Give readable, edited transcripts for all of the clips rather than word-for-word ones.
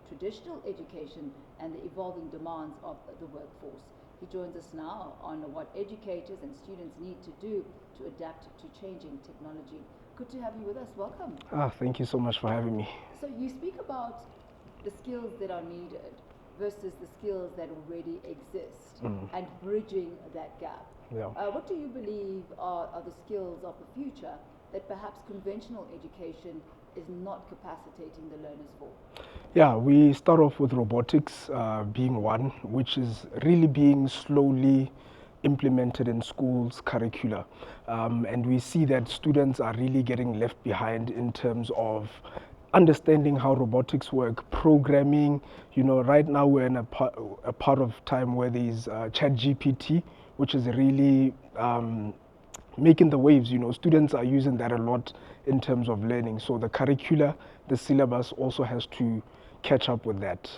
traditional education and the evolving demands of the workforce. He joins us now on what educators and students need to do to adapt to changing technology. Good to have you with us. Welcome. Thank you so much for having me. So you speak about the skills that are needed versus the skills that already exist and bridging that gap. Yeah. What do you believe are the skills of the future that perhaps conventional education is not capacitating the learners for? Yeah, we start off with robotics being one, which is really being slowly implemented in schools' curricula. And we see that students are really getting left behind in terms of understanding how robotics work, programming. You know, right now we're in a part of time where there's ChatGPT, which is really making the waves. You know, students are using that a lot in terms of learning. So the curricula, the syllabus also has to catch up with that.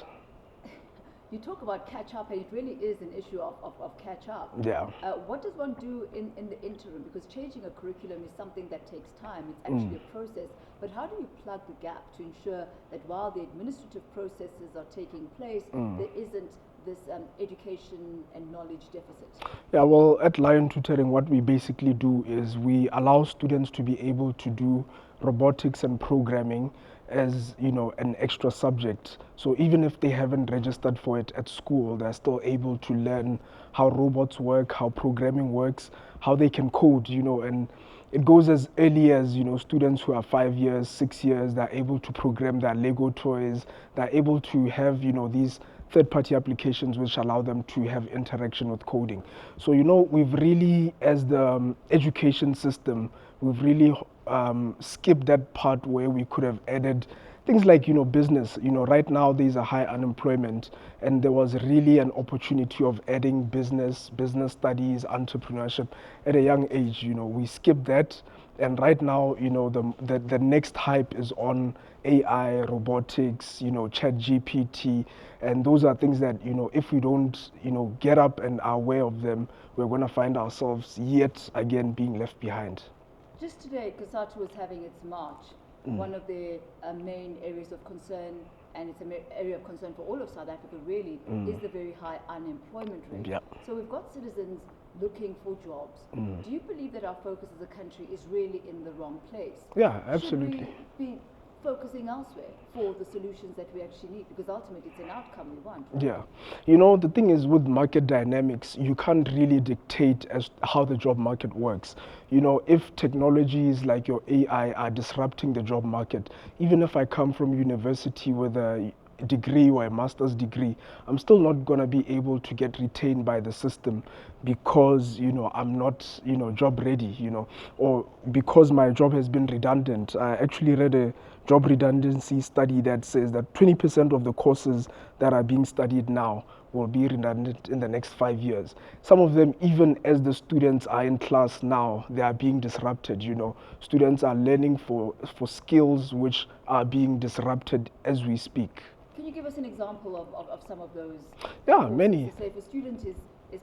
You talk about catch up, and it really is an issue of catch up. Yeah. What does one do in the interim? Because changing a curriculum is something that takes time. It's actually a process. But how do you plug the gap to ensure that while the administrative processes are taking place, there isn't this education and knowledge deficit? Yeah, well, at Lion Tutoring, what we basically do is we allow students to be able to do robotics and programming as, you know, an extra subject. So even if they haven't registered for it at school, they're still able to learn how robots work, how programming works, how they can code, you know, and it goes as early as, you know, students who are 5 years, 6 years, they're able to program their Lego toys, they're able to have, you know, these third-party applications which allow them to have interaction with coding. So, you know, we've really, as the education system, we've really skipped that part where we could have added things like, you know, business. You know, right now there's a high unemployment, and there was really an opportunity of adding business studies, entrepreneurship at a young age. You know, we skipped that, and right now, you know, the next hype is on AI, robotics, you know, ChatGPT, and those are things that, you know, if we don't, you know, get up and are aware of them, we're going to find ourselves yet again being left behind. Just today, COSATU was having its march. One of the main areas of concern, and it's an area of concern for all of South Africa really, is the very high unemployment rate. Yep. So we've got citizens looking for jobs. Do you believe that our focus as a country is really in the wrong place? Yeah, absolutely. Should we be focusing elsewhere for the solutions that we actually need? Because ultimately it's an outcome we want, right? Yeah. You know, the thing is with market dynamics, you can't really dictate as how the job market works. You know, if technologies like your AI are disrupting the job market, even if I come from university with a degree or a master's degree, I'm still not going to be able to get retained by the system because, you know, I'm not, you know, job ready, you know, or because my job has been redundant. I actually read a job redundancy study that says that 20% of the courses that are being studied now will be redundant in the next 5 years. Some of them, even as the students are in class now, they are being disrupted. You know, students are learning for skills which are being disrupted as we speak. Can you give us an example of some of those? Yeah, courses? many. So if a student is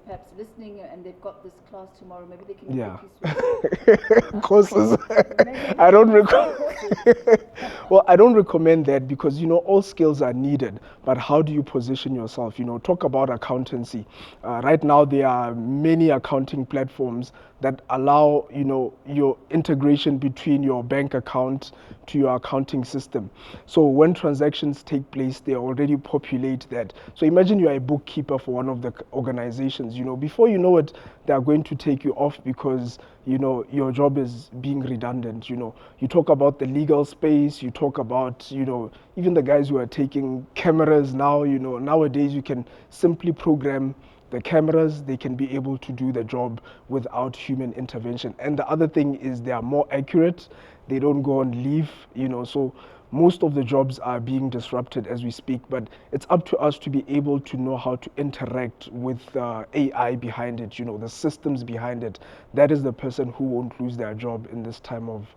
perhaps listening and they've got this class tomorrow, maybe they can Yeah. quickly Courses. Maybe I don't courses. Well, I don't recommend that because, you know, all skills are needed, but how do you position yourself? You know, talk about accountancy. Right now, there are many accounting platforms that allow, you know, your integration between your bank account to your accounting system. So when transactions take place, they already populate that. So imagine you are a bookkeeper for one of the organizations. You know, before you know it, they are going to take you off because, you know, your job is being redundant. You know, you talk about the legal space, you talk about, you know, even the guys who are taking cameras now. You know, nowadays you can simply program the cameras, they can be able to do the job without human intervention. And the other thing is they are more accurate, they don't go on leave, you know, so most of the jobs are being disrupted as we speak, but it's up to us to be able to know how to interact with AI behind it, you know, the systems behind it. That is the person who won't lose their job in this time of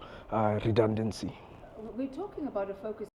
redundancy. We're talking about a focus